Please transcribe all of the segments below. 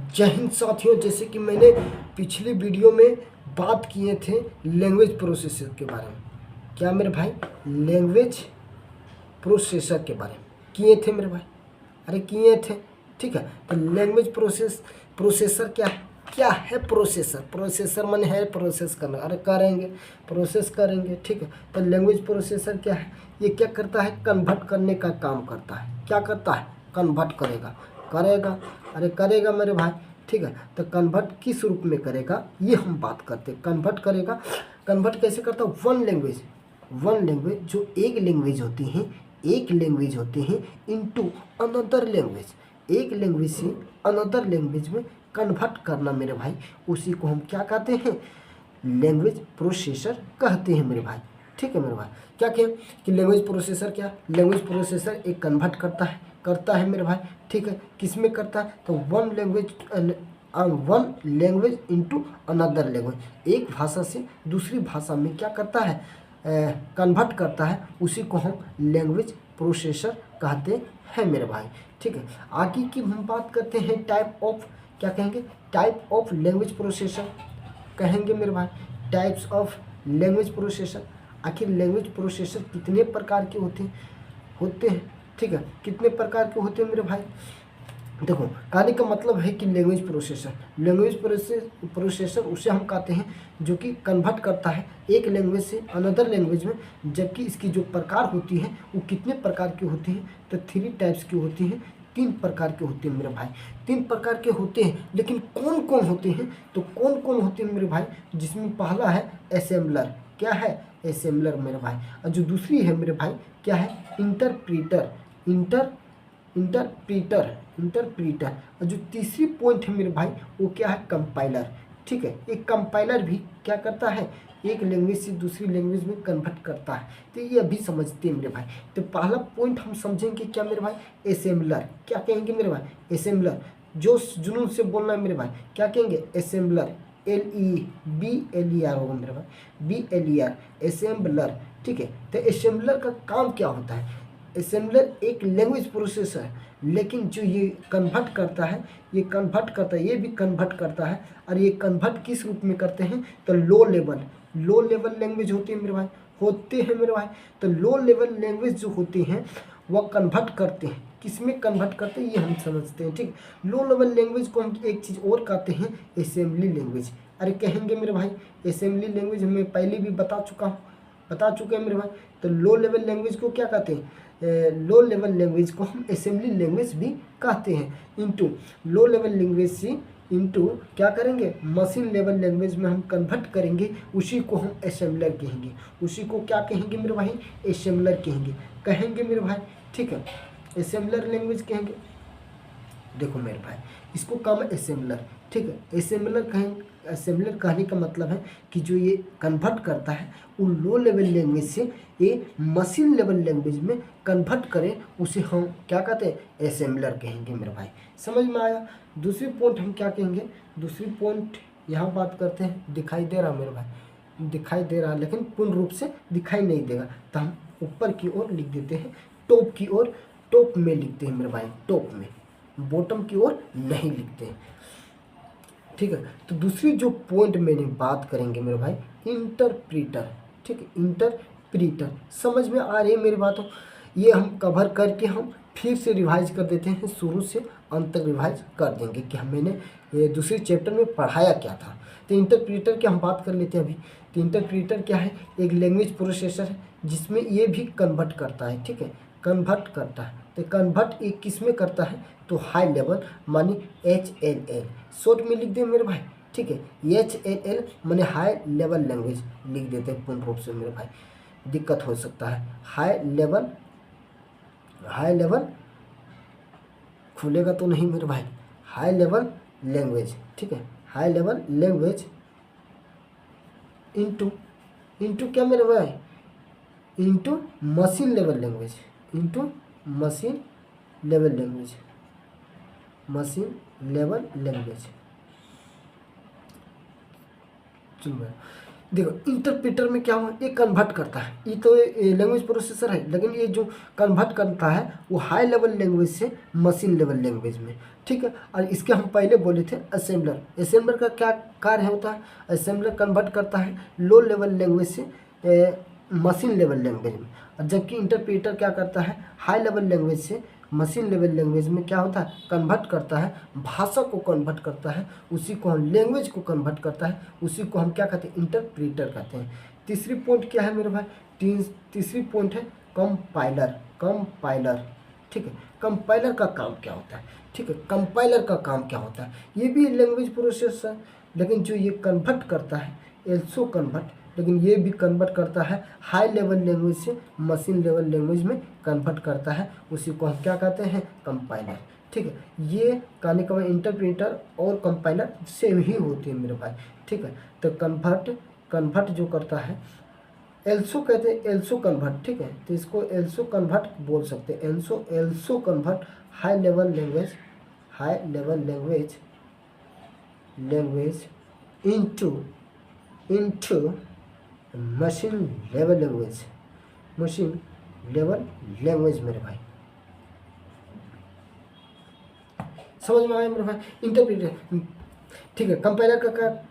जय हिंद साथियों, जैसे कि मैंने पिछली वीडियो में बात किए थे लैंग्वेज प्रोसेसर के बारे में। क्या मेरे भाई, लैंग्वेज प्रोसेसर के बारे में किए थे मेरे भाई? अरे किए थे, ठीक है। तो लैंग्वेज प्रोसेसर क्या है? प्रोसेसर माने है प्रोसेस करना। अरे करेंगे, प्रोसेस करेंगे, ठीक है। तो लैंग्वेज प्रोसेसर क्या है? ये क्या करता है? कन्वर्ट करने का काम करता है। क्या करता है? कन्वर्ट करेगा। अरे करेगा मेरे भाई, ठीक है। तो कन्वर्ट किस रूप में करेगा ये हम बात करते हैं। कन्वर्ट करेगा, कन्वर्ट कैसे करता है? वन लैंग्वेज जो एक लैंग्वेज होती हैं इनटू अनदर लैंग्वेज। एक लैंग्वेज से अनदर लैंग्वेज में कन्वर्ट करना मेरे भाई, उसी को हम क्या कहते हैं? लैंग्वेज प्रोसेसर कहते हैं मेरे भाई, ठीक है मेरे भाई। क्या कहें कि लैंग्वेज प्रोसेसर एक कन्वर्ट करता है मेरे भाई, ठीक है। किस में करता है? तो one language into another language. एक भाषा से दूसरी भाषा में क्या करता है? कन्वर्ट करता है। उसी को हम लैंग्वेज प्रोसेसर कहते हैं मेरे भाई, ठीक है। आगे की हम बात करते हैं टाइप ऑफ, क्या कहेंगे? टाइप ऑफ लैंग्वेज प्रोसेसर कहेंगे मेरे भाई। टाइप्स ऑफ लैंग्वेज प्रोसेसर, आखिर लैंग्वेज प्रोसेसर कितने प्रकार के होते हैं, ठीक है। कितने प्रकार के होते हैं मेरे भाई? देखो, कहने का मतलब है कि लैंग्वेज प्रोसेसर उसे हम कहते हैं जो कि कन्वर्ट करता है एक लैंग्वेज से अनदर लैंग्वेज में। जबकि इसकी जो प्रकार होती है वो कितने प्रकार की होती हैं? तो 3 टाइप्स की होती हैं, 3 प्रकार के होते हैं मेरे भाई। 3 प्रकार के होते हैं, लेकिन कौन कौन होते हैं? तो कौन कौन होते हैं मेरे भाई? जिसमें पहला है असेंबलर। क्या है? असेंबलर मेरे भाई। और जो दूसरी है मेरे भाई, क्या है? इंटरप्रीटर। और जो तीसरी पॉइंट है मेरे भाई, वो क्या है? कंपाइलर, ठीक है। एक कंपाइलर भी क्या करता है? एक लैंग्वेज से दूसरी लैंग्वेज में कन्वर्ट करता है। तो ये अभी समझते हैं मेरे भाई। तो पहला पॉइंट हम समझेंगे क्या मेरे भाई? असेंबलर। क्या कहेंगे मेरे भाई? असेंबलर। जो जुनून से बोलना है मेरे भाई, क्या कहेंगे? असेंबलर। BLER होगा मेरे भाई, BLER, असेंबलर, ठीक है। तो असेंबलर का काम क्या होता है? असेंबलर एक लैंग्वेज प्रोसेसर है, लेकिन जो ये कन्वर्ट करता है, ये भी कन्वर्ट करता है। और ये कन्वर्ट किस रूप में करते हैं? तो लो लेवल लैंग्वेज होती है मेरे भाई, तो लो लेवल लैंग्वेज जो होती हैं वह कन्वर्ट करते हैं। किस में कन्वर्ट करते हैं ये हम समझते हैं, ठीक। लो लेवल लैंग्वेज को हम एक चीज़ और कहते हैं, असेंबली लैंग्वेज। अरे कहेंगे मेरे भाई, असेंबली लैंग्वेज मैं पहले भी बता चुके हैं मेरे भाई। तो लो लेवल लैंग्वेज को क्या कहते हैं? लो लेवल लैंग्वेज को हम असेंबली लैंग्वेज भी कहते हैं। इनटू लो लेवल लैंग्वेज से इनटू क्या करेंगे? मशीन लेवल लैंग्वेज में हम कन्वर्ट करेंगे, उसी को हम असेंबलर कहेंगे। उसी को क्या कहेंगे मेरे भाई? असेंबलर कहेंगे मेरे भाई, ठीक है। असेंबलर लैंग्वेज कहेंगे। देखो मेरे भाई, इसको काम है असेंबलर, ठीक है। असेंबलर कहने का मतलब है कि जो ये कन्वर्ट करता है उन लो लेवल लैंग्वेज से ये मशीन लेवल लैंग्वेज में कन्वर्ट करें, उसे हम क्या कहते हैं? असेंबलर कहेंगे मेरे भाई। समझ में आया? दूसरी पॉइंट हम क्या कहेंगे? दूसरी पॉइंट यहाँ बात करते हैं। दिखाई दे रहा मेरे भाई? दिखाई दे रहा, लेकिन पूर्ण रूप से दिखाई नहीं देगा, तो हम ऊपर की ओर लिख देते हैं, टॉप में लिखते हैं मेरे भाई, टॉप में, बॉटम की ओर नहीं लिखते हैं, ठीक है। तो दूसरी जो पॉइंट मैंने बात करेंगे मेरे भाई, इंटरप्रीटर, ठीक है। इंटरप्रीटर समझ में आ रही है मेरी बातों? ये हम कवर करके हम फिर से रिवाइज कर देते हैं, शुरू से अंत तक रिवाइज कर देंगे कि मैंने ये दूसरे चैप्टर में पढ़ाया क्या था। तो इंटरप्रीटर की हम बात कर लेते हैं अभी। तो इंटरप्रीटर क्या है? एक लैंग्वेज प्रोसेसर है जिसमें ये भी कन्वर्ट करता है, ठीक है। कन्वर्ट करता है, तो कन्वर्ट एक किस में करता है? तो हाई लेवल मानी HLL, शॉर्ट में लिख दें मेरे भाई, ठीक है। HLL माने हाई लेवल लैंग्वेज लिख देते हैं पूर्ण रूप से मेरे भाई, दिक्कत हो सकता है। हाई लेवल खुलेगा तो नहीं मेरे भाई, हाई लेवल लैंग्वेज, ठीक है। हाई लेवल लैंग्वेज इंटू क्या मेरे भाई? Into machine level language, machine level language. देखो इंटरप्रेटर में क्या हुआ, ये कन्वर्ट करता है, ये तो लैंग्वेज प्रोसेसर है, लेकिन ये जो कन्वर्ट करता है वो हाई लेवल लैंग्वेज से मशीन लेवल लैंग्वेज में, ठीक है। और इसके हम पहले बोले थे असेंबलर, असेंबलर का क्या कार्य होता है, असेंबलर कन्वर्ट करता है लो लेवल लैंग्वेज से मशीन लेवल लैंग्वेज में, और जबकि इंटरप्रेटर क्या करता है, हाई लेवल लैंग्वेज से मशीन लेवल लैंग्वेज में क्या होता है, कन्वर्ट करता है, भाषा को कन्वर्ट करता है, उसी को हम लैंग्वेज को कन्वर्ट करता है, उसी को हम क्या कहते हैं, इंटरप्रेटर कहते हैं। तीसरी पॉइंट क्या है मेरे भाई, तीसरी पॉइंट है कंपाइलर, कंपाइलर, ठीक है। कंपाइलर का काम क्या होता है, ठीक है, कंपाइलर का काम क्या होता है, ये भी लैंग्वेज प्रोसेस है, लेकिन जो ये कन्वर्ट करता है एल्सो कन्वर्ट, लेकिन ये भी कन्वर्ट करता है हाई लेवल लैंग्वेज से मशीन लेवल लैंग्वेज में कन्वर्ट करता है, उसी को हम क्या कहते हैं, कंपाइलर, ठीक है। ये कहने का इंटरप्रेटर और कंपाइलर सेम ही होती है मेरे भाई, ठीक है। तो कन्वर्ट जो करता है एल्सो कहते हैं, एल्सो कन्वर्ट, ठीक है, तो इसको एल्सो कन्वर्ट बोल सकते हैं, also convert high level language, high level language into machine level language, machine level language मेरे भाई, समझ में आया मेरे भाई। इंटरप्रेटर, ठीक है। कंपाइलर का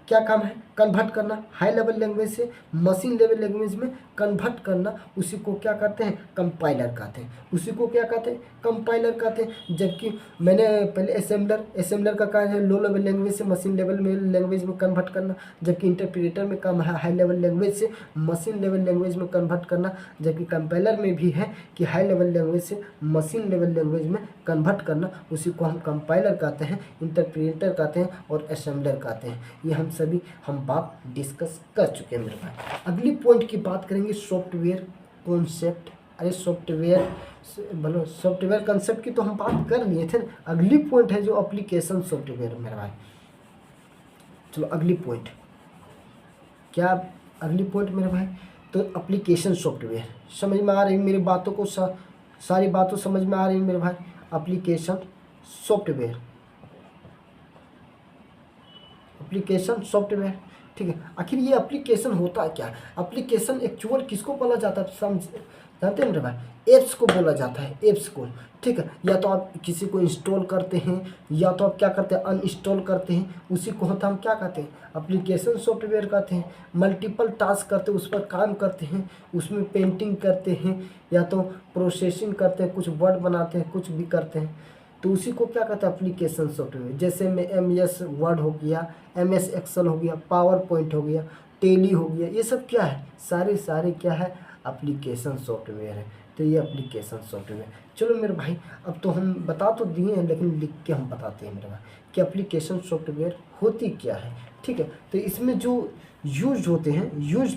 क्या काम है, कन्वर्ट करना हाई लेवल लैंग्वेज से मशीन लेवल लैंग्वेज में कन्वर्ट करना, उसी को क्या कहते हैं, कंपाइलर कहते हैं, उसी को क्या कहते हैं, कंपाइलर कहते हैं। जबकि मैंने पहले असेंबलर का काम है लो लेवल लैंग्वेज से मशीन लेवल में लैंग्वेज में कन्वर्ट करना, जबकि इंटरप्रेटर में काम है हाई लेवल लैंग्वेज से मशीन लेवल लैंग्वेज में कन्वर्ट करना, जबकि कंपाइलर में भी है कि हाई लेवल लैंग्वेज से मशीन लेवल लैंग्वेज में कन्वर्ट करना, उसी को हम कंपाइलर कहते हैं, इंटरप्रेटर कहते हैं और असेंबलर कहते हैं। ये हम सभी बात डिस्कस कर चुके हैं मेरे भाई। अगली पॉइंट की बात करेंगे सॉफ्टवेयर कॉन्सेप्ट, अरे सॉफ्टवेयर बोलो, सॉफ्टवेयर कंसेप्ट की तो हम बात कर लिए थे, अगली पॉइंट है जो एप्लीकेशन सॉफ्टवेयर मेरे भाई। चलो अगली पॉइंट क्या, अगली पॉइंट मेरे भाई, तो एप्लीकेशन सॉफ्टवेयर, समझ में आ रही मेरी बातों को, सारी बातों समझ में आ रही मेरे भाई। एप्लीकेशन सॉफ्टवेयर, एप्लीकेशन सॉफ्टवेयर, ठीक है। आखिर ये एप्लीकेशन होता है क्या, एप्लीकेशन एक्चुअल किसको बोला जाता है, समझ जानते हैं मेरे भाई, एप्स को बोला जाता है, एप्स को, ठीक है। या तो आप किसी को इंस्टॉल करते हैं, या तो आप क्या करते हैं, अनइंस्टॉल करते हैं, उसी को होता हम क्या कहते हैं, एप्लीकेशन सॉफ्टवेयर कहते हैं। मल्टीपल टास्क करते हैं, उस पर काम करते हैं, उसमें पेंटिंग करते हैं, या तो प्रोसेसिंग करते हैं, कुछ वर्ड बनाते हैं, कुछ भी करते हैं, तो उसी को क्या कहते हैं, एप्लीकेशन सॉफ्टवेयर। जैसे में MS वर्ड हो गया, MS एक्सेल हो गया, पावर पॉइंट हो गया, टेली हो गया, ये सब क्या है, सारे क्या है, एप्लीकेशन सॉफ्टवेयर है। तो ये एप्लीकेशन सॉफ्टवेयर, चलो मेरे भाई अब तो हम बता तो दिए हैं, लेकिन लिख के हम बताते हैं मेरे भाई कि एप्लीकेशन सॉफ्टवेयर होती क्या है, ठीक है। तो इसमें जो यूज होते हैं, यूज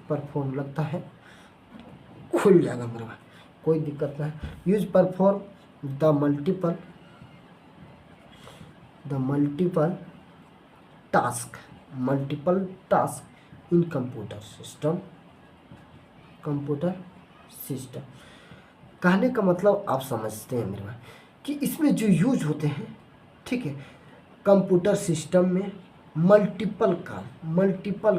परफॉर्म लगता है, खुल जाएगा मेरे भाई, कोई दिक्कत नहीं। Use perform the multiple task in computer system. कहने का मतलब आप समझते हैं मेरे भाई कि इसमें जो यूज होते हैं, ठीक है, कंप्यूटर सिस्टम में मल्टीपल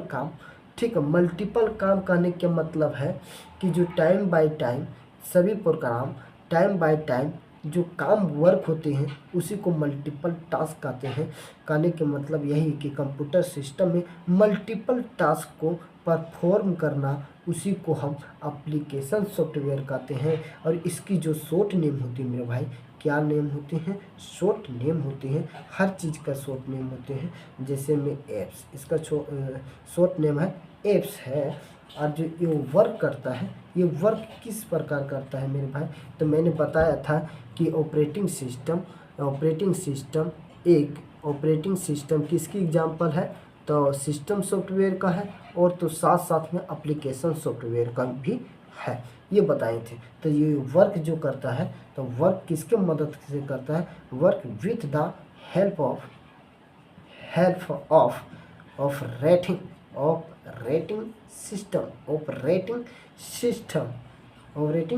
काम, ठीक है। मल्टीपल काम कहने का मतलब है कि जो टाइम बाय टाइम सभी प्रोग्राम टाइम बाय टाइम जो काम वर्क होते हैं उसी को मल्टीपल टास्क कहते हैं। कहने के मतलब यही कि कंप्यूटर सिस्टम में मल्टीपल टास्क को परफॉर्म करना, उसी को हम एप्लीकेशन सॉफ्टवेयर कहते हैं। और इसकी जो शॉर्ट नेम होती है मेरे भाई, क्या नेम होते हैं, शॉर्ट नेम होते हैं, हर चीज़ का शॉर्ट नेम होते हैं। जैसे में एप्स, इसका शॉर्ट नेम है एप्स है। और जो ये वर्क करता है, ये वर्क किस प्रकार करता है मेरे भाई, तो मैंने बताया था कि ऑपरेटिंग सिस्टम किसकी एग्जांपल है, तो सिस्टम सॉफ्टवेयर का है, और तो साथ साथ में एप्लीकेशन सॉफ्टवेयर का भी है, ये बताए थे। तो ये वर्क जो करता है, तो वर्क किसके मदद से करता है, work with the help of operating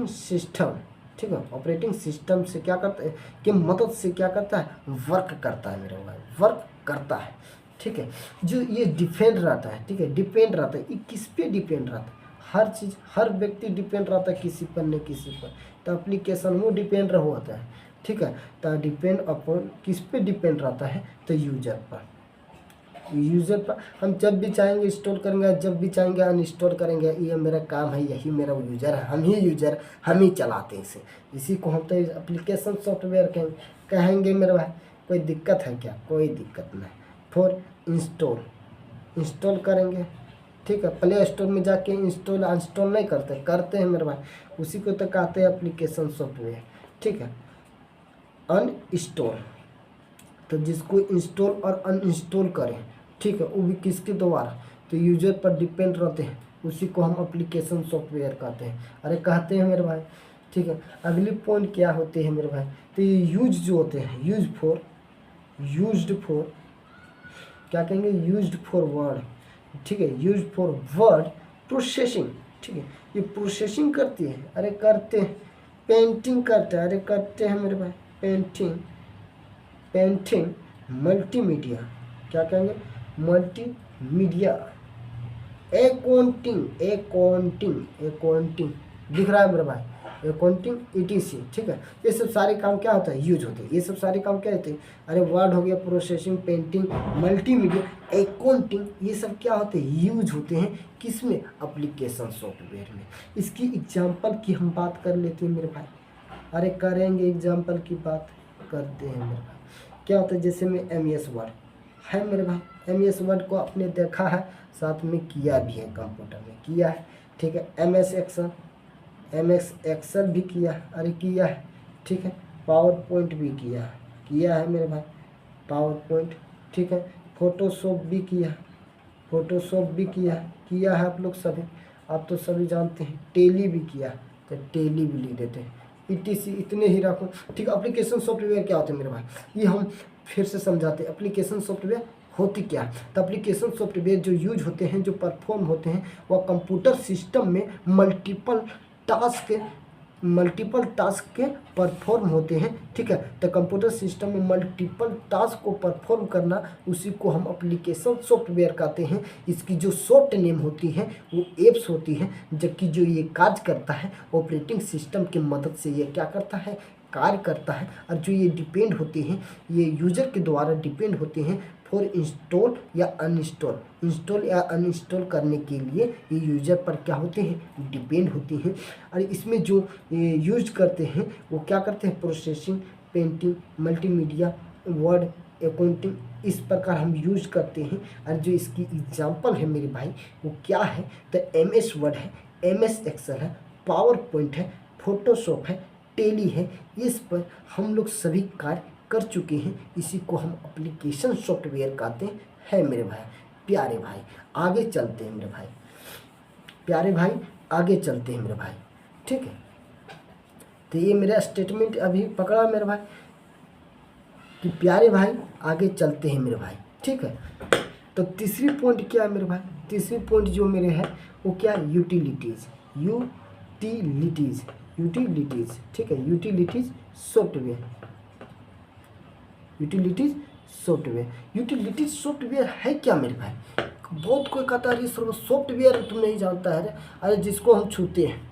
system ठीक है, ऑपरेटिंग सिस्टम से क्या करता है कि मदद से क्या करता है, वर्क करता है मेरे भाई, वर्क करता है। ठीक है, जो ये डिपेंड रहता है, ठीक है, डिपेंड रहता है, ये किस पे डिपेंड रहता है, हर चीज़, हर व्यक्ति डिपेंड रहता है किसी पर न किसी पर। तो एप्लीकेशन वो डिपेंड रह होता है, ठीक है। तो डिपेंड अपॉन किस पे डिपेंड रहता है, तो यूजर पर। यूजर पर हम जब भी चाहेंगे इंस्टॉल करेंगे, जब भी चाहेंगे अनइंस्टॉल करेंगे, ये मेरा काम है, यही मेरा यूजर है, हम ही यूजर, हम ही चलाते हैं इसे, इसी को हम तो एप्लीकेशन सॉफ्टवेयर कहेंगे मेरे भाई। कोई दिक्कत है क्या, कोई दिक्कत नहीं। फॉर इंस्टॉल, इंस्टॉल करेंगे, ठीक है, प्ले स्टोर में जाके इंस्टॉल अनइंस्टॉल नहीं करते, करते हैं मेरे भाई, उसी को तो कहते हैं एप्लीकेशन सॉफ्टवेयर, ठीक है। अनइंस्टॉल, तो जिसको इंस्टॉल और अनइंस्टॉल करें, ठीक है, वो भी किसके द्वारा, तो यूजर पर डिपेंड रहते हैं, उसी को हम एप्लीकेशन सॉफ्टवेयर कहते हैं, अरे कहते हैं मेरे भाई, ठीक है। अगली पॉइंट क्या होते हैं मेरे भाई, तो ये यूज जो होते हैं, यूज फॉर, यूज्ड फॉर, क्या कहेंगे, यूज्ड फॉर वर्ड, ठीक है, यूज फॉर वर्ड प्रोसेसिंग, ठीक है, ये प्रोसेसिंग करती है, अरे करते हैं, पेंटिंग करते हैं, अरे करते हैं मेरे भाई, पेंटिंग, पेंटिंग, मल्टीमीडिया, क्या कहेंगे, मल्टीमीडिया, अकाउंटिंग, अकाउंटिंग, अकाउंटिंग दिख रहा है मेरे भाई, अकाउंटिंग ETC, ठीक है। ये सब सारे काम क्या होता है, यूज होते हैं, ये सब सारे काम क्या होते हैं, अरे वर्ड हो गया, प्रोसेसिंग, पेंटिंग, मल्टीमीडिया, अकाउंटिंग, ये सब क्या होते हैं, यूज होते हैं किसमें, एप्लीकेशन सॉफ्टवेयर में। इसकी एग्जांपल की हम बात कर लेते हैं मेरे भाई, अरे करेंगे एग्जांपल की बात करते हैं मेरे भाई। क्या होता है, जैसे में MS वर्ड है मेरे भाई, MS वर्ड को आपने देखा है, साथ में किया भी है, कंप्यूटर में किया है, ठीक है। MS एक्सेल भी किया है, अरे किया है, ठीक है। पावर पॉइंट भी किया है मेरे भाई, पावर पॉइंट, ठीक है। फोटोशॉप भी किया है, फोटोशॉप भी किया है आप लोग सभी, आप तो सभी जानते हैं। टेली भी किया, तो टेली भी लिख देते हैं, ETC इतने ही रखो, ठीक है। एप्लीकेशन सॉफ्टवेयर क्या होते हैं मेरे भाई, ये हम फिर से समझाते हैं, एप्लीकेशन सॉफ्टवेयर होती क्या है। तो एप्लीकेशन सॉफ्टवेयर जो यूज होते हैं, जो परफॉर्म होते हैं, वह कंप्यूटर सिस्टम में मल्टीपल टास्क के परफॉर्म होते हैं, ठीक है। तो कंप्यूटर सिस्टम में मल्टीपल टास्क को परफॉर्म करना, उसी को हम एप्लीकेशन सॉफ्टवेयर कहते हैं। इसकी जो शॉर्ट नेम होती है वो एप्स होती है, जबकि जो ये कार्य करता है ऑपरेटिंग सिस्टम की मदद से, ये क्या करता है, कार्य करता है। और जो ये डिपेंड होते हैं, ये यूजर के द्वारा डिपेंड होते हैं फॉर इंस्टॉल या अनइंस्टॉल, इंस्टॉल या अनइंस्टॉल करने के लिए ये यूजर पर क्या होते हैं, डिपेंड होती हैं। और इसमें जो यूज करते हैं वो क्या करते हैं, processing, painting, multimedia, word, accounting, इस प्रकार हम यूज करते हैं। और जो इसकी एग्जांपल है मेरे भाई वो क्या है, तो MS वर्ड है, MS एक्सेल है, पावर पॉइंट है, फोटोशॉप है, टेली है, इस पर हम लोग सभी कार्य कर चुके हैं। इसी को हम एप्लीकेशन सॉफ्टवेयर कहते हैं मेरे भाई। प्यारे भाई आगे चलते हैं मेरे भाई, प्यारे भाई आगे चलते हैं मेरे भाई, ठीक है। तो ये मेरा स्टेटमेंट अभी पकड़ा मेरे भाई कि प्यारे भाई आगे चलते हैं मेरे भाई, ठीक है। तो तीसरी पॉइंट क्या है मेरे भाई, तीसरी पॉइंट जो मेरे है वो क्या है, यूटिलिटीज़, यूटिलिटीज़, ठीक है। यूटिलिटीज़ सॉफ्टवेयर, यूटिलिटीज सॉफ्टवेयर है क्या मेरे भाई। बहुत कोई कहता है सॉफ्टवेयर तुम नहीं जानता है, अरे जिसको हम छूते हैं,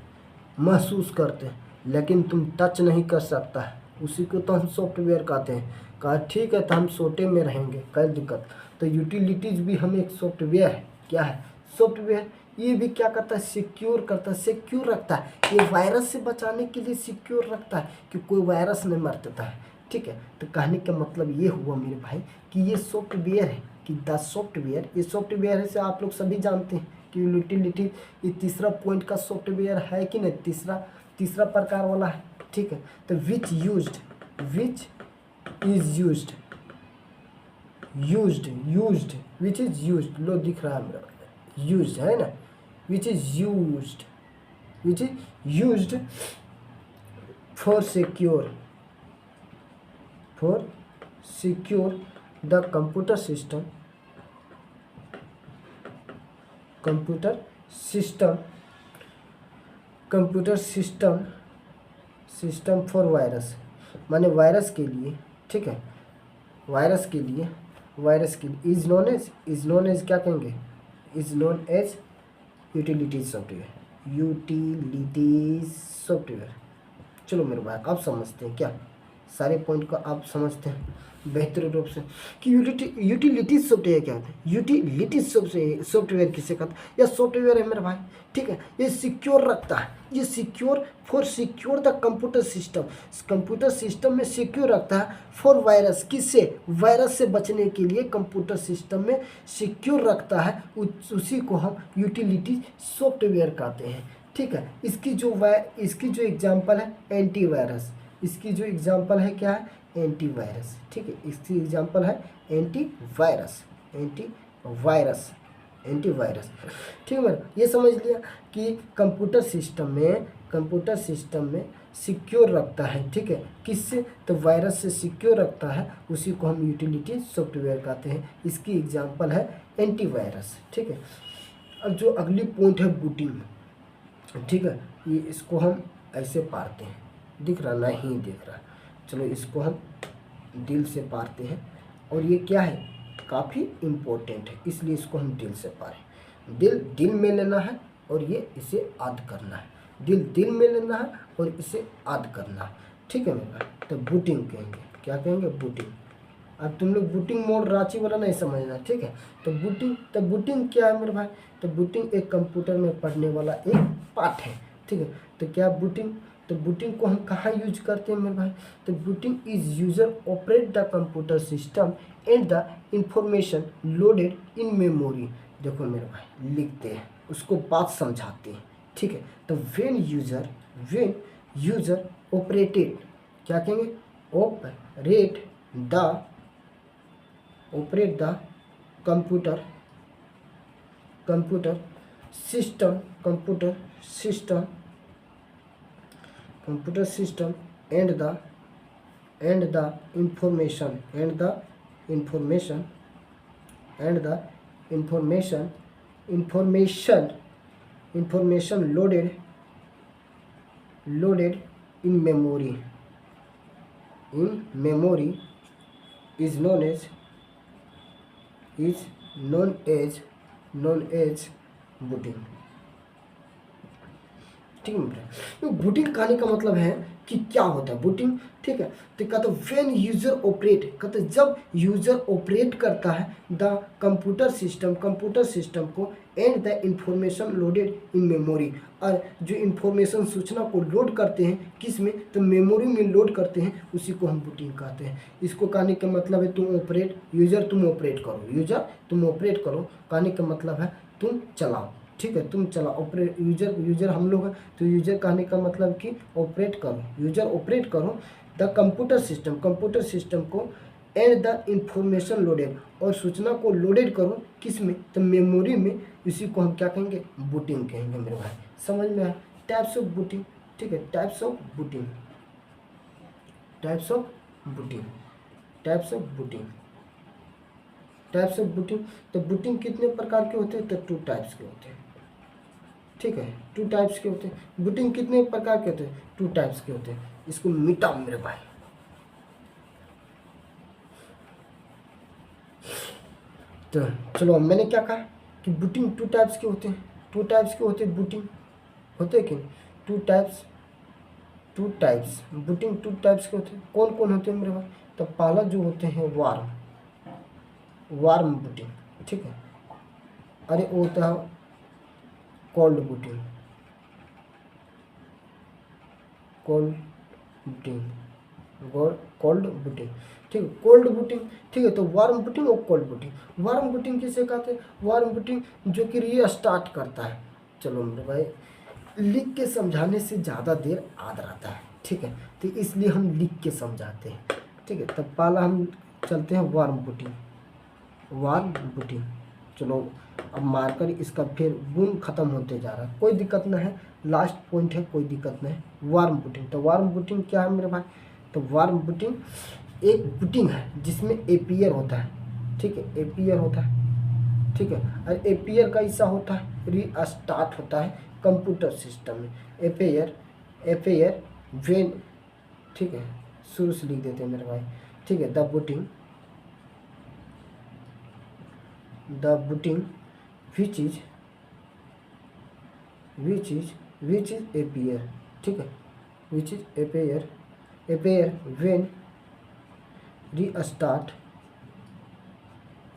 महसूस करते हैं, लेकिन तुम टच नहीं कर सकता है, उसी को तो हम सॉफ्टवेयर कहते हैं। कहा ठीक है, तो हम सोटे में रहेंगे, कोई दिक्कत। तो यूटिलिटीज भी हम एक सॉफ्टवेयर है, क्या है, सॉफ्टवेयर। ये भी क्या करता है, सिक्योर करता है, सिक्योर रखता है, ये वायरस से बचाने के लिए सिक्योर रखता है कि कोई वायरस नहीं मार देता है, ठीक है। तो कहने का मतलब ये हुआ मेरे भाई कि ये सॉफ्टवेयर है, कि द सॉफ्टवेयर, ये सॉफ्टवेयर है से आप लोग सभी जानते हैं कि यूटिलिटी ये तीसरा पॉइंट का सॉफ्टवेयर है कि नहीं, तीसरा प्रकार वाला है, ठीक है। तो विच इज यूज्ड, लो दिख रहा है मेरा, यूज्ड है ना, which is used for secure the computer system system for virus माने वायरस के लिए, ठीक है, वायरस के लिए इज नोन एज क्या कहेंगे, is known as utilities software. चलो मेरे भाई आप समझते हैं क्या, सारे पॉइंट को आप समझते हैं बेहतर रूप से कि यूटिलिटी सॉफ्टवेयर क्या होता है। यूटिलिटी सॉफ्टवेयर किसे कहते हैं, या सॉफ्टवेयर है मेरे भाई, ठीक है, ये सिक्योर रखता है, ये सिक्योर द कंप्यूटर सिस्टम में सिक्योर रखता है फॉर वायरस, किससे, वायरस से बचने के लिए कंप्यूटर सिस्टम में सिक्योर रखता है, उसी को हम यूटिलिटी सॉफ्टवेयर कहते हैं, ठीक है। इसकी जो एग्जांपल है एंटीवायरस, इसकी जो एग्जांपल है क्या है, एंटीवायरस, ठीक है, इसकी एग्जांपल है एंटीवायरस, ठीक है। ये समझ लिया कि कंप्यूटर सिस्टम में सिक्योर रखता है, ठीक है, किससे, तो वायरस से सिक्योर रखता है, उसी को हम यूटिलिटी सॉफ्टवेयर कहते हैं, इसकी एग्जांपल है एंटीवायरस, ठीक है। अब जो अगली पॉइंट है बूटिंग, ठीक है, ये इसको हम ऐसे पारते हैं, दिख रहा, नहीं दिख रहा, चलो इसको हम दिल से पारते हैं, और ये क्या है, काफ़ी इम्पोर्टेंट है, इसलिए इसको हम दिल से पारें। दिल में लेना है और ये इसे याद करना है, दिल में लेना है और इसे याद करना है, ठीक है मेरा। तो बूटिंग कहेंगे, क्या कहेंगे, बूटिंग। अब तुम लोग बूटिंग मोड रांची वाला नहीं समझना, ठीक है। तो बूटिंग क्या है मेरे भाई, तो बूटिंग एक कंप्यूटर में पढ़ने वाला एक पार्ट है, ठीक है। तो क्या बूटिंग, तो बूटिंग को हम कहाँ यूज करते हैं मेरे भाई, तो booting is user operate the computer system and the information loaded in memory. देखो मेरे भाई लिखते हैं, उसको बात समझाते हैं, ठीक है। तो व्हेन यूजर ऑपरेटेड, क्या कहेंगे, operate the computer system and the information loaded in memory is known as booting, ठीक है बेटा। तो बूटिंग कहने का मतलब है कि क्या होता है बूटिंग, ठीक है। तो कहते व्हेन यूजर ऑपरेट, कहते जब यूजर ऑपरेट करता है द कंप्यूटर सिस्टम को and the information loaded in memory, और जो इंफॉर्मेशन सूचना को लोड करते हैं किस में, तो मेमोरी में लोड करते हैं, उसी को हम बूटिंग कहते हैं। इसको कहने का मतलब है तुम ऑपरेट करो, कहने का मतलब है तुम चलाओ, ठीक है, तुम चला ऑपरेट, यूजर हम लोग हैं, तो यूजर कहने का मतलब कि ऑपरेट करो, यूजर ऑपरेट करो द कंप्यूटर सिस्टम को एंड द इंफॉर्मेशन लोडेड, और सूचना को लोडेड करो किस में, तो मेमोरी में, इसी को हम क्या कहेंगे, बूटिंग कहेंगे मेरे भाई। समझ में आया, टाइप्स ऑफ बूटिंग, ठीक है, टाइप्स ऑफ बूटिंग। तो बूटिंग कितने प्रकार के होते हैं, तो 2 टाइप्स के होते हैं, ठीक है, 2 टाइप्स के होते हैं। बूटिंग कितने प्रकार के होते हैं, 2 टाइप्स के होते हैं। इसको मिटाओ मेरे भाई। तो चलो मैंने क्या कहा कि बूटिंग 2 टाइप्स के होते हैं, बूटिंग होते हैं कि 2 टाइप्स बूटिंग 2 टाइप्स के होते हैं। कौन कौन होते हैं मेरे भाई, तो पहला जो होते हैं वार्म बूटिंग, ठीक है, अरे वो होता है कोल्ड बूटिंग, ठीक है, कोल्ड बूटिंग, ठीक है। तो वार्म बूटिंग और कोल्ड बूटिंग। वार्म बूटिंग किसे कहते हैं, वार्म बूटिंग जो कि रीस्टार्ट करता है। चलो मेरे भाई लिख के समझाने से ज़्यादा देर याद रहता है, ठीक है, तो इसलिए हम लिख के समझाते हैं, ठीक है। तब पहला हम चलते हैं वार्म बूटिंग। चलो अब मार्कर इसका फिर गुण खत्म होते जा रहा है, कोई दिक्कत ना है, लास्ट पॉइंट है, कोई दिक्कत नहीं। वार्म बूटिंग, तो वार्म बूटिंग क्या है मेरे भाई, तो वार्म बूटिंग एक बूटिंग है जिसमें एपीयर होता है, ठीक है, ठीक है, और एपीयर का हिस्सा होता है रीस्टार्ट होता है कंप्यूटर सिस्टम में। एपीयर वेन, ठीक है, शुरू से लिख देते हैं मेरे भाई, ठीक है, the booting which is appear, ठीक है, which is appear when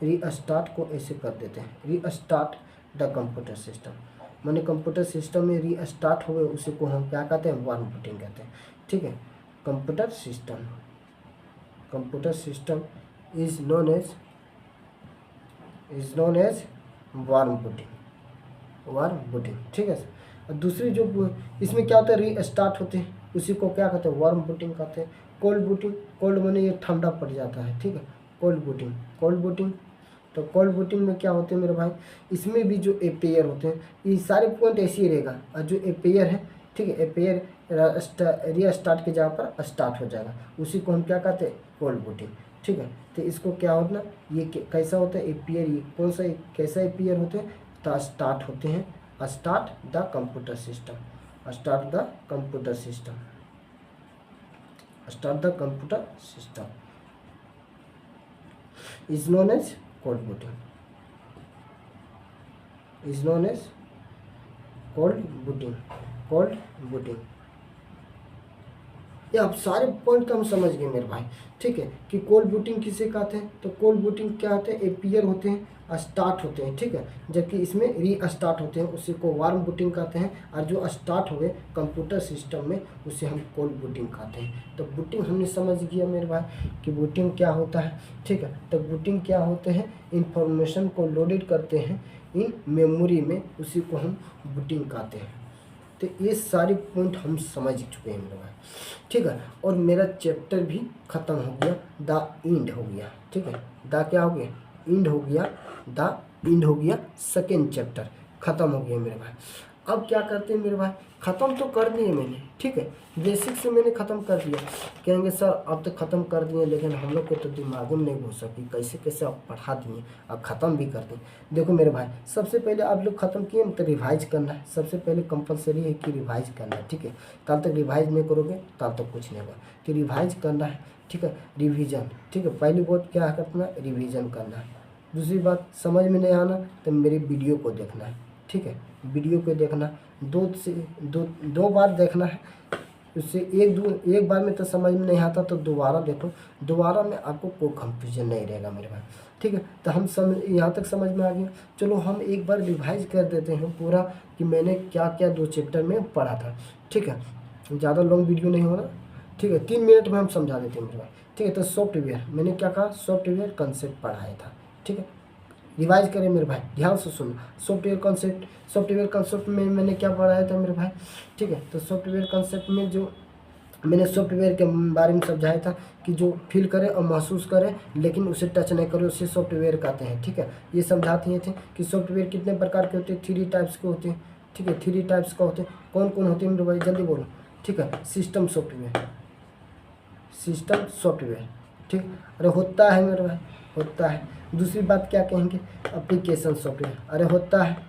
restart को ऐसे कर देते हैं, रीस्टार्ट द कंप्यूटर सिस्टम, माने कंप्यूटर सिस्टम में रीस्टार्ट हो गए उसी को हम क्या कहते हैं, वार्म बूटिंग कहते हैं, ठीक है। Computer system is known as warm booting, ठीक है। और दूसरी जो इसमें क्या होता है, रीस्टार्ट होते हैं उसी को क्या कहते हैं, वार्म बूटिंग कहते हैं। कोल्ड माने ये ठंडा पड़ जाता है, ठीक है, कोल्ड बूटिंग। तो कोल्ड बूटिंग में क्या होते हैं मेरे भाई, इसमें भी जो एपेयर होते हैं ये सारे पॉइंट ऐसे ही रहेगा, और जो एपेयर है, ठीक है, एपेयर रीस्टार्ट की जगह पर स्टार्ट हो जाएगा, उसी को हम क्या कहते हैं, कोल्ड बूटिंग, ठीक है। तो इसको क्या होना, ये कैसा होता है एपेयर, ये कौन सा कैसा एपेयर होते हैं, तो स्टार्ट होते हैं, start the computer system is known as cold booting, ये आप सारे पॉइंट तो हम समझ गए मेरे भाई, ठीक है, कि कोल्ड बूटिंग किसे कहते हैं, तो कोल्ड बूटिंग क्या होते हैं, एपियर होते हैं, स्टार्ट होते हैं, ठीक है, जबकि इसमें रीस्टार्ट होते हैं उसी को वार्म बूटिंग कहते हैं, और जो स्टार्ट हुए कंप्यूटर सिस्टम में उसे हम कोल्ड बूटिंग कहते हैं। तो बूटिंग हमने समझ गया मेरे भाई कि बूटिंग क्या होता है, ठीक है। तो बूटिंग क्या होते हैं, इंफॉर्मेशन को लोडेड करते हैं इन मेमोरी में, उसी को हम बूटिंग कहते हैं। तो ये सारे पॉइंट हम समझ चुके हैं मेरे भाई, ठीक है। और मेरा चैप्टर भी ख़त्म हो गया, द एंड हो गया, ठीक है, द क्या हो गया, एंड हो गया, द एंड हो गया, सेकेंड चैप्टर ख़त्म हो गया मेरे भाई। अब क्या करते हैं मेरे भाई, ख़त्म तो कर दिए मैंने, ठीक है, बेसिक से मैंने ख़त्म कर दिया। कहेंगे सर अब तो ख़त्म कर दिए, लेकिन हम लोग को तो दिमाग में नहीं घुसा कि कैसे कैसे आप पढ़ा दिए, अब ख़त्म भी कर दिए। देखो मेरे भाई, सबसे पहले आप लोग ख़त्म किए तो रिवाइज करना है, सबसे पहले कंपलसरी है कि रिवाइज करना है, ठीक है। तब तक रिवाइज नहीं करोगे तब तक कुछ नहीं होगा, कि रिवाइज करना है, ठीक है, रिविज़न, ठीक है। पहली बात क्या करना है, रिविज़न करना है। दूसरी बात, समझ में नहीं आना तो मेरे वीडियो को देखना है, ठीक है, वीडियो को देखना, दो बार देखना है, उससे एक बार में तो समझ में नहीं आता तो दोबारा देखो, दोबारा में आपको कोई कंफ्यूजन नहीं रहेगा मेरे भाई, ठीक है। तो हम यहाँ तक समझ में आ गया। चलो हम एक बार रिवाइज कर देते हैं पूरा कि मैंने क्या क्या 2 चैप्टर में पढ़ा था, ठीक है, ज़्यादा लॉन्ग वीडियो नहीं होना, ठीक है, 3 मिनट में हम समझा देते हैं मेरे भाई, ठीक है। तो सॉफ्टवेयर मैंने क्या कहा, सॉफ्टवेयर कंसेप्ट पढ़ाया था, ठीक है, रिवाइज करें मेरे भाई, ध्यान से सुनना। सॉफ्टवेयर कंसेप्ट में मैंने क्या पढ़ाया था मेरे भाई, ठीक है। तो सॉफ्टवेयर कंसेप्ट में जो मैंने सॉफ्टवेयर के बारे में समझाया था कि जो फील करे और महसूस करे लेकिन उसे टच नहीं करे, उसे सॉफ्टवेयर कहते हैं, ठीक है। ये समझाते थे कि सॉफ्टवेयर कितने प्रकार के होते हैं, 3 टाइप्स के होते हैं, ठीक है, 3 टाइप्स का होते हैं। कौन कौन होते हैं मेरे भाई, जल्दी बोलो, ठीक है। सिस्टम सॉफ्टवेयर, ठीक, अरे होता है मेरे भाई, होता है। दूसरी बात क्या कहेंगे, एप्लीकेशन सॉफ्टवेयर, अरे होता है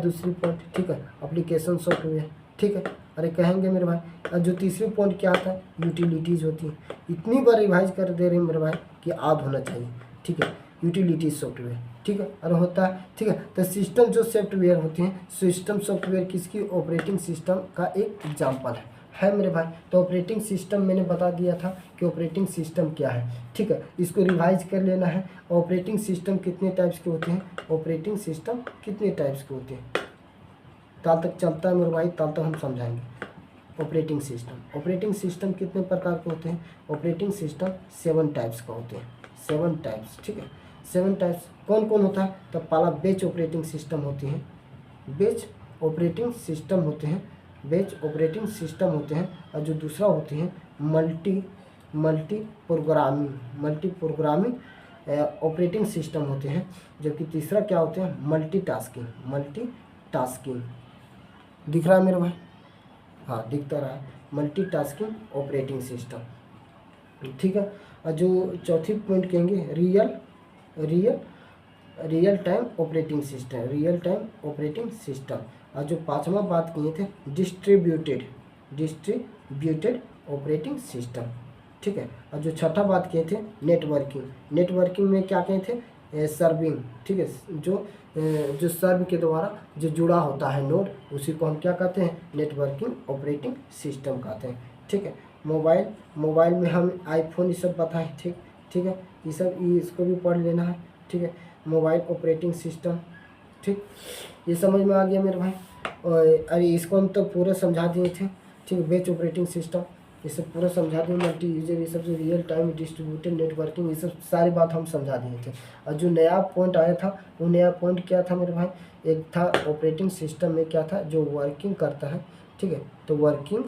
दूसरी पॉइंट, ठीक है, एप्लीकेशन सॉफ्टवेयर, ठीक है, अरे कहेंगे मेरे भाई। और जो तीसरी पॉइंट क्या आता है, यूटिलिटीज़ होती है। इतनी बार रिवाइज कर दे रहे हैं मेरे भाई कि याद होना चाहिए, ठीक है, यूटिलिटीज सॉफ्टवेयर, ठीक है, अरे होता है, ठीक है। तो सिस्टम जो सॉफ्टवेयर होते हैं, सिस्टम सॉफ्टवेयर किसकी, ऑपरेटिंग सिस्टम का एक एग्जाम्पल है मेरे भाई। तो ऑपरेटिंग सिस्टम मैंने बता दिया था कि ऑपरेटिंग सिस्टम क्या है, ठीक है, इसको रिवाइज कर लेना है। ऑपरेटिंग सिस्टम कितने टाइप्स के होते हैं, ऑपरेटिंग सिस्टम कितने टाइप्स के होते हैं, तब तक चलता है मेरे भाई, तब तक हम समझाएंगे। ऑपरेटिंग सिस्टम कितने प्रकार के होते हैं, ऑपरेटिंग सिस्टम 7 टाइप्स का होते हैं, 7 टाइप्स, ठीक है, 7 टाइप्स कौन कौन होता है। तो पहला बैच ऑपरेटिंग सिस्टम होती है, बैच ऑपरेटिंग सिस्टम होते हैं, और जो दूसरा होती है मल्टी प्रोग्रामिंग ऑपरेटिंग सिस्टम होते हैं। जबकि तीसरा क्या होते हैं, मल्टीटास्किंग दिख रहा है मेरे भाई, हाँ दिखता रहा, मल्टीटास्किंग ऑपरेटिंग सिस्टम, ठीक है। और जो चौथी पॉइंट कहेंगे, रियल टाइम ऑपरेटिंग सिस्टम। और जो 5वां बात किए थे, डिस्ट्रीब्यूटेड डिस्ट्रीब्यूटेड ऑपरेटिंग सिस्टम, ठीक है। और जो छठा बात किए थे नेटवर्किंग, नेटवर्किंग में क्या कहे थे सर्विंग, ठीक है। जो सर्व के द्वारा जो जुड़ा होता है नोड, उसी को हम क्या कहते हैं नेटवर्किंग ऑपरेटिंग सिस्टम कहते हैं, ठीक है। मोबाइल में हम आईफोन ये सब बताएं, ठीक है। ये सब इसको भी पढ़ लेना है, ठीक है। मोबाइल ऑपरेटिंग सिस्टम, ठीक, ये समझ में आ गया मेरे भाई। और अरे इसको हम तो पूरा समझा दिए थे, ठीक है। बैच ऑपरेटिंग सिस्टम ये सब पूरा समझा दिए, मल्टी यूजर ये सब जो रियल टाइम डिस्ट्रीब्यूटेड नेटवर्किंग ये सब सारी बात हम समझा दिए थे। और जो नया पॉइंट आया था वो नया पॉइंट क्या था मेरे भाई, एक था ऑपरेटिंग सिस्टम में क्या था जो वर्किंग करता है, ठीक है। तो वर्किंग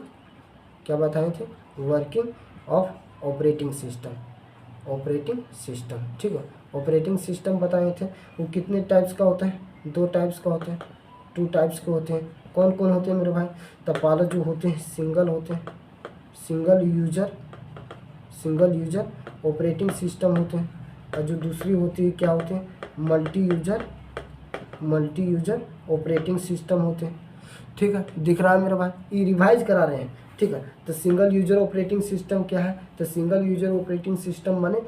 क्या बताए थे, वर्किंग ऑफ ऑपरेटिंग सिस्टम, ठीक है। ऑपरेटिंग सिस्टम बताए थे वो कितने टाइप्स का होता है, 2 टाइप्स का होते हैं, 2 टाइप्स के होते हैं। कौन कौन होते हैं मेरे भाई, तो पहले जो होते हैं सिंगल होते हैं, सिंगल यूजर ऑपरेटिंग सिस्टम होते हैं। और जो दूसरी होती है क्या होते हैं मल्टी यूजर ऑपरेटिंग सिस्टम होते हैं, ठीक है। दिख रहा है मेरा भाई, ये रिवाइज करा रहे हैं, ठीक है। तो सिंगल यूजर ऑपरेटिंग सिस्टम क्या है, तो सिंगल यूजर ऑपरेटिंग सिस्टम माने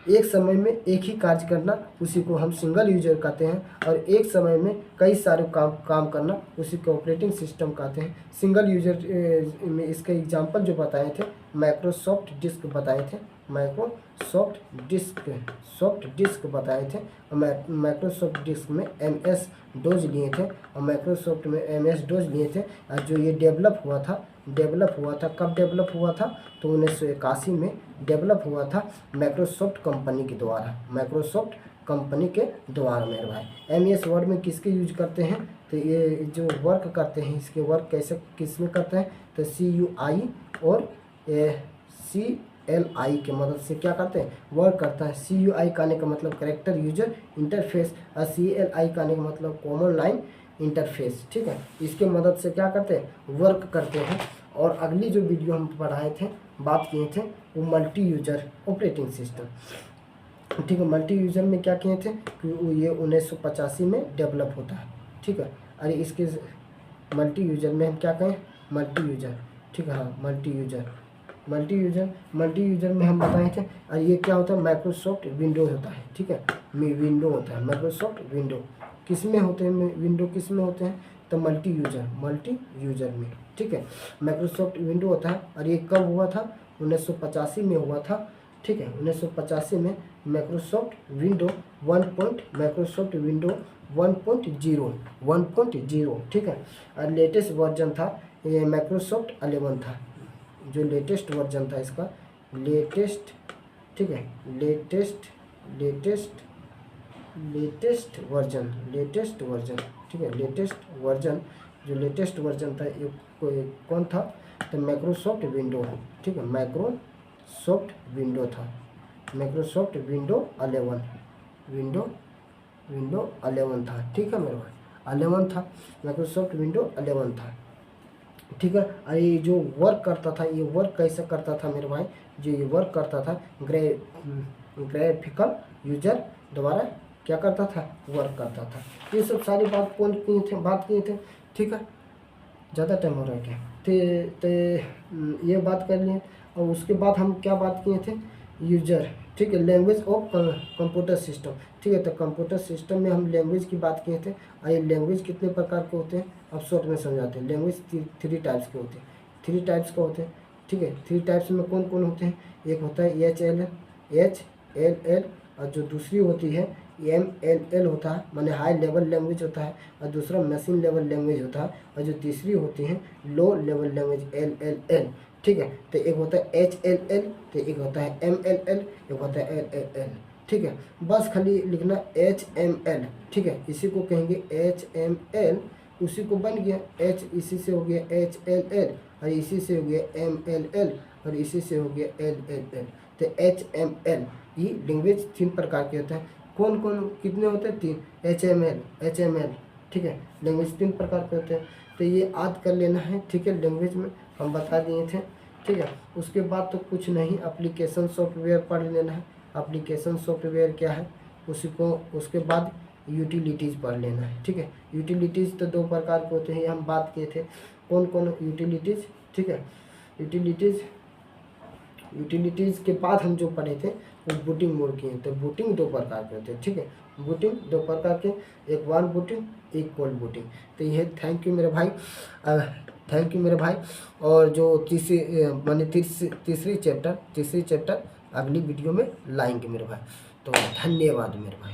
एक समय में एक ही कार्य करना, उसी को हम सिंगल यूजर कहते हैं। और एक समय में कई सारे काम करना, उसी को ऑपरेटिंग सिस्टम कहते हैं। सिंगल यूजर में इसके एग्जांपल जो बताए थे माइक्रोसॉफ्ट डिस्क बताए थे, सॉफ्ट डिस्क बताए थे। और माइक्रोसॉफ्ट डिस्क में MS डोज लिए थे, और माइक्रोसॉफ्ट में MS डोज लिए थे। और जो ये डेवलप हुआ था कब डेवलप हुआ था, तो 1981 में डेवलप हुआ था माइक्रोसॉफ्ट कंपनी के द्वारा मेरे भाई। MS वर्ड में किसके यूज करते हैं, तो ये जो वर्क करते हैं इसके वर्क कैसे किस में करते हैं, तो CUI और CLI के मदद से क्या करते हैं वर्क करता है। CUI का आने का मतलब करेक्टर यूजर इंटरफेस, और CLI का आने का मतलब कॉमन लाइन इंटरफेस, ठीक है। इसके मदद से क्या करते हैं वर्क करते हैं। और अगली जो वीडियो हम पढ़ाए थे बात किए थे वो मल्टी यूजर ऑपरेटिंग सिस्टम, ठीक है। मल्टी यूजर में क्या किए थे कि ये 1985 में डेवलप होता है, ठीक है। अरे इसके मल्टी यूजर में हम क्या कहें मल्टी यूजर, ठीक है। हाँ मल्टी यूजर में हम बताए थे। और ये क्या होता है माइक्रोसॉफ्ट विंडो होता है, ठीक है। विंडो होता है माइक्रोसॉफ्ट विंडो, किस में होते हैं विंडो किस में होते हैं, तो मल्टी यूजर में, ठीक है। माइक्रोसॉफ्ट विंडो होता है। और ये कब हुआ था 1985 में हुआ था, ठीक है। 1985 में माइक्रोसॉफ्ट विंडो 1.0, ठीक है। और लेटेस्ट वर्जन था ये माइक्रोसॉफ्ट 11 था, जो लेटेस्ट वर्जन था इसका ठीक है। लेटेस्ट वर्जन, ठीक है। जो लेटेस्ट वर्जन था ये कौन था, तो माइक्रोसॉफ्ट विंडो, ठीक है। माइक्रोसॉफ्ट विंडो था, माइक्रोसॉफ्ट विंडो 11 था, ठीक है मेरे भाई 11 था, माइक्रोसॉफ्ट विंडो 11 था, ठीक है। और ये जो वर्क करता था ये वर्क कैसे करता था मेरे भाई, जो ये वर्क करता था ग्राफिकल यूजर द्वारा क्या करता था वर्क करता था। ये सब सारी बात किए थे, ठीक है। ज़्यादा टाइम हो रहा है क्या, तो ये बात कर लिए। और उसके बाद हम क्या बात किए थे यूजर, ठीक है। लैंग्वेज ऑफ कंप्यूटर सिस्टम, ठीक है। तो कंप्यूटर सिस्टम में हम लैंग्वेज की बात किए थे। और ये लैंग्वेज कितने प्रकार के होते हैं अब शॉर्ट में समझाते हैं। लैंग्वेज 3 टाइप्स के होते हैं, 3 टाइप्स के होते हैं, ठीक है। 3 टाइप्स में कौन कौन होते हैं, एक होता है HLL, और जो दूसरी होती है MLL होता है, माने हाई लेवल लैंग्वेज होता है। और दूसरा मशीन लेवल लैंग्वेज होता है। और जो तीसरी होती है लो लेवल लैंग्वेज LLL, ठीक है। तो एक होता है HLL, तो एक होता है MLL, एक होता है LLL, ठीक है। बस खाली लिखना HML, ठीक है। इसी को कहेंगे HML, उसी को बन गया H, इसी से हो गया HLL, और इसी से हो गया MLL, और इसी से हो गया LLL। तो HML ये लैंग्वेज 3 प्रकार के होते हैं। कौन कौन कितने होते हैं 3 HML, ठीक है। लैंग्वेज 3 प्रकार के होते हैं। तो ये याद कर लेना है, ठीक है। लैंग्वेज में हम बता दिए थे, ठीक है। उसके बाद तो कुछ नहीं, एप्लीकेशन सॉफ्टवेयर पढ़ लेना है। एप्लीकेशन सॉफ्टवेयर क्या है उसके बाद यूटिलिटीज़ पढ़ लेना है, ठीक है। यूटिलिटीज़ तो 2 प्रकार के होते हैं, ये हम बात किए थे। कौन कौन यूटिलिटीज़, ठीक है। यूटिलिटीज़ के बाद हम जो पढ़े थे वो बूटिंग मोड की हैं। तो बूटिंग दो प्रकार के होते हैं, ठीक है। बूटिंग दो प्रकार के, एक वार्म बूटिंग एक कोल्ड बूटिंग। तो ये थैंक यू मेरे भाई, थैंक यू मेरे भाई। और जो माने तीसरी चैप्टर अगली वीडियो में लाएंगे मेरे भाई। तो धन्यवाद मेरे भाई।